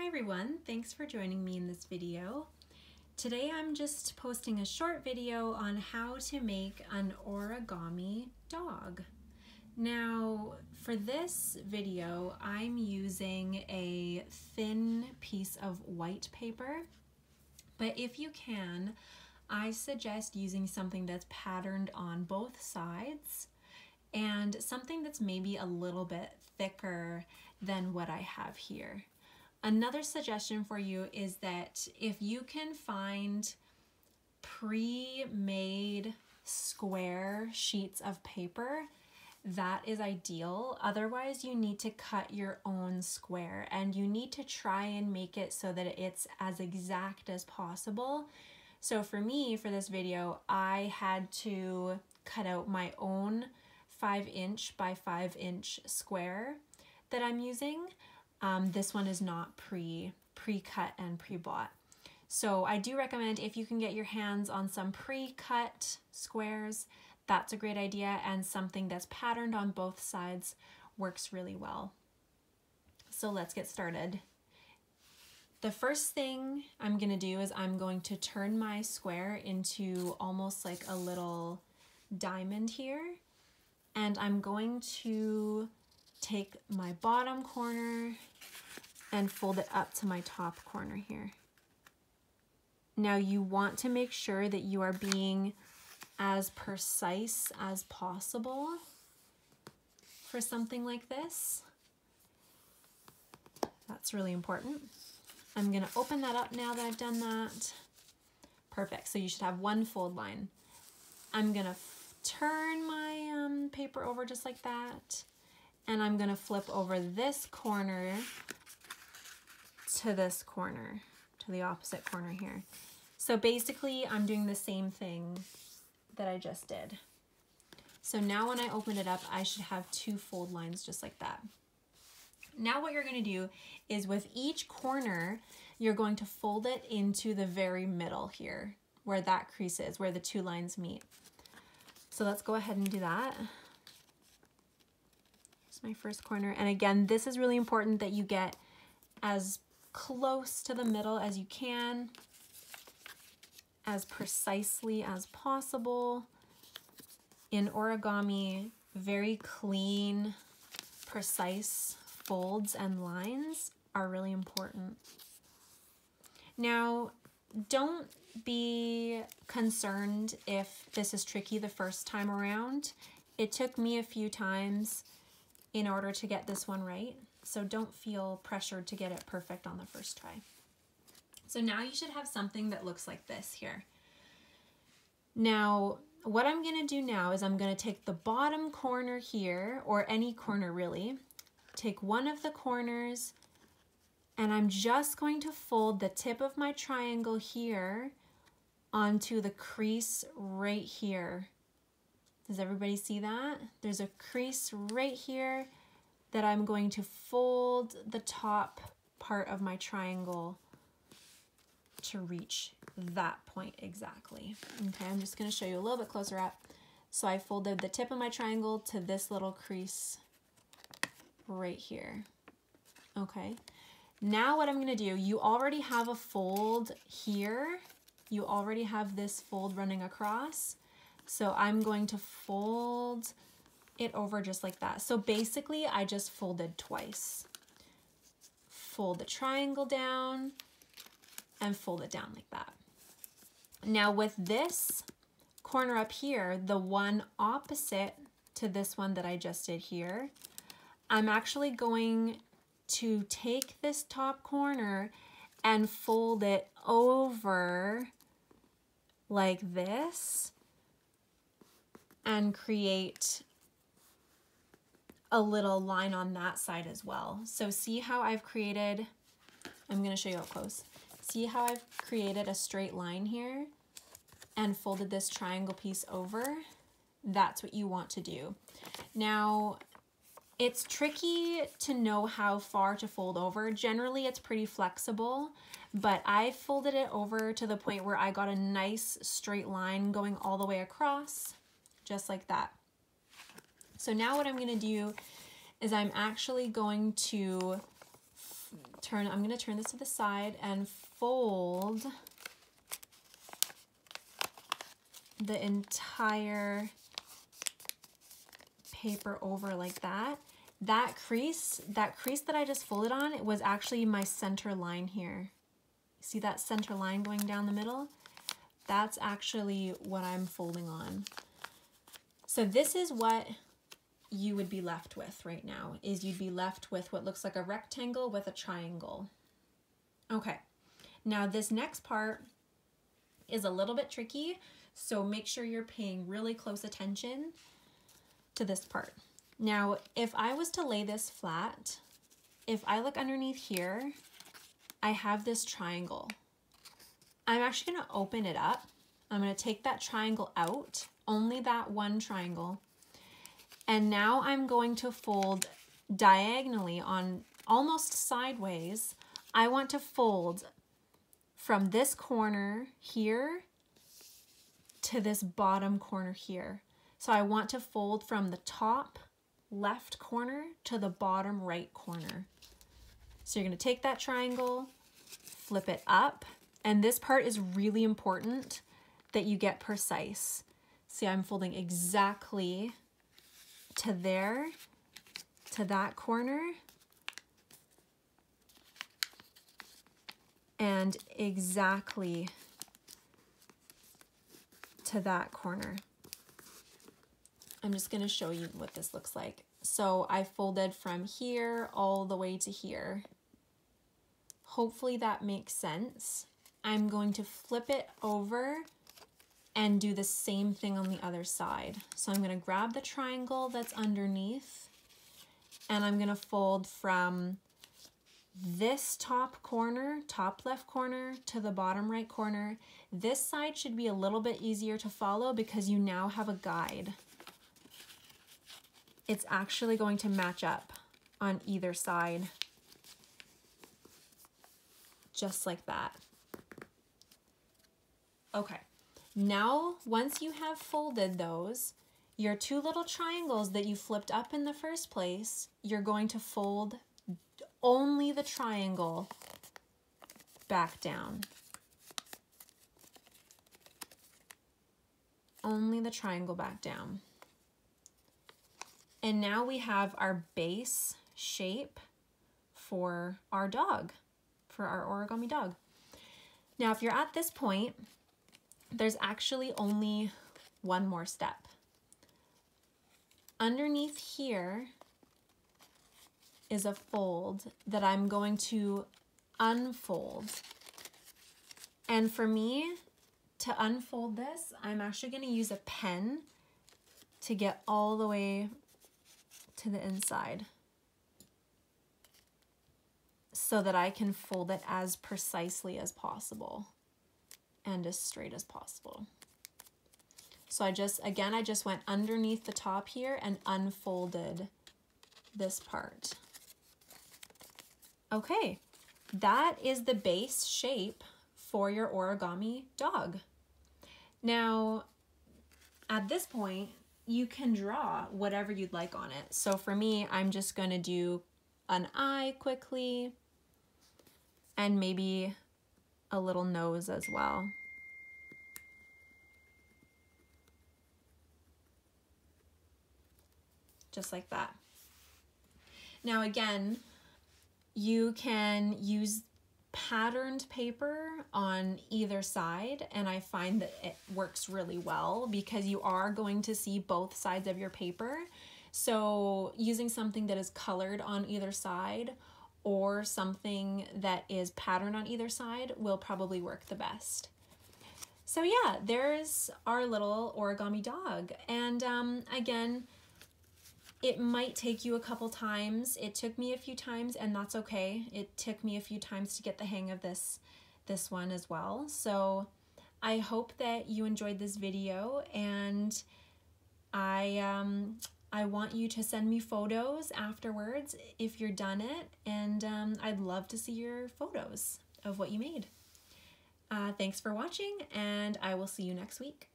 everyone, thanks for joining me in this video. Today I'm just posting a short video on how to make an origami dog. Now for this video I'm using a thin piece of white paper, but if you can, I suggest using something that's patterned on both sides and something that's maybe a little bit thicker than what I have here. Another suggestion for you is that if you can find pre-made square sheets of paper, that is ideal. Otherwise, you need to cut your own square and you need to try and make it so that it's as exact as possible. So for me, for this video, I had to cut out my own 5" by 5" square that I'm using. This one is not pre-cut and pre-bought. So I do recommend if you can get your hands on some pre-cut squares, that's a great idea, and something that's patterned on both sides works really well. So let's get started. The first thing I'm gonna do is I'm going to turn my square into almost like a little diamond here, and I'm going to take my bottom corner and fold it up to my top corner here. Now you want to make sure that you are being as precise as possible for something like this. That's really important. I'm gonna open that up now that I've done that. Perfect, so you should have one fold line. I'm gonna turn my paper over just like that, and I'm gonna flip over this corner to this corner, to the opposite corner here. So basically I'm doing the same thing that I just did. So now when I open it up, I should have two fold lines just like that. Now what you're gonna do is with each corner, you're going to fold it into the very middle here, where that crease is, where the two lines meet. So let's go ahead and do that. Here's my first corner. And again, this is really important that you get as close to the middle as you can, as precisely as possible. In origami, very clean, precise folds and lines are really important. Now, don't be concerned if this is tricky the first time around. It took me a few times in order to get this one right, so don't feel pressured to get it perfect on the first try. So now you should have something that looks like this here. Now, what I'm gonna do now is I'm gonna take the bottom corner here, or any corner really, take one of the corners, and I'm just going to fold the tip of my triangle here onto the crease right here. Does everybody see that? There's a crease right here that I'm going to fold the top part of my triangle to reach that point exactly. Okay, I'm just gonna show you a little bit closer up. So I folded the tip of my triangle to this little crease right here. Okay, now what I'm gonna do, you already have a fold here. You already have this fold running across. So I'm going to fold it over just like that. So basically I just folded twice. Fold the triangle down and fold it down like that. Now with this corner up here, the one opposite to this one that I just did here, I'm actually going to take this top corner and fold it over like this and create a little line on that side as well. So see how I've created, I'm gonna show you up close. See how I've created a straight line here and folded this triangle piece over? That's what you want to do. Now, it's tricky to know how far to fold over. Generally, it's pretty flexible, but I folded it over to the point where I got a nice straight line going all the way across, just like that. So now what I'm gonna do is I'm actually going to I'm gonna turn this to the side and fold the entire paper over like that. That crease that I just folded on, it was actually my center line here. See that center line going down the middle? That's actually what I'm folding on. So this is what you would be left with right now, is you'd be left with what looks like a rectangle with a triangle. Okay, now this next part is a little bit tricky, so make sure you're paying really close attention to this part. Now, if I was to lay this flat, if I look underneath here, I have this triangle. I'm actually gonna open it up. I'm gonna take that triangle out, only that one triangle. And now I'm going to fold diagonally on almost sideways. I want to fold from this corner here to this bottom corner here. So I want to fold from the top left corner to the bottom right corner. So you're going to take that triangle, flip it up, and this part is really important that you get precise. See, I'm folding exactly to there, to that corner, and exactly to that corner. I'm just going to show you what this looks like. So I folded from here all the way to here. Hopefully that makes sense. I'm going to flip it over and do the same thing on the other side. So I'm going to grab the triangle that's underneath, and I'm going to fold from this top corner, top left corner, to the bottom right corner. This side should be a little bit easier to follow because you now have a guide. It's actually going to match up on either side, just like that. Okay. Now, once you have folded those, your two little triangles that you flipped up in the first place, you're going to fold only the triangle back down. Only the triangle back down. And now we have our base shape for our dog, for our origami dog. Now, if you're at this point, there's actually only one more step. Underneath here is a fold that I'm going to unfold. And for me to unfold this, I'm actually going to use a pen to get all the way to the inside so that I can fold it as precisely as possible and as straight as possible. So I just went underneath the top here and unfolded this part. Okay, that is the base shape for your origami dog. Now, at this point, you can draw whatever you'd like on it. So for me, I'm just gonna do an eye quickly and maybe a little nose as well. Just like that. Now again, you can use patterned paper on either side, and I find that it works really well because you are going to see both sides of your paper. So using something that is colored on either side or something that is patterned on either side will probably work the best. So yeah, there's our little origami dog. And again, it might take you a couple times. It took me a few times, and that's okay. It took me a few times to get the hang of this one as well. So I hope that you enjoyed this video, and I want you to send me photos afterwards if you're done it, and I'd love to see your photos of what you made. Thanks for watching, and I will see you next week.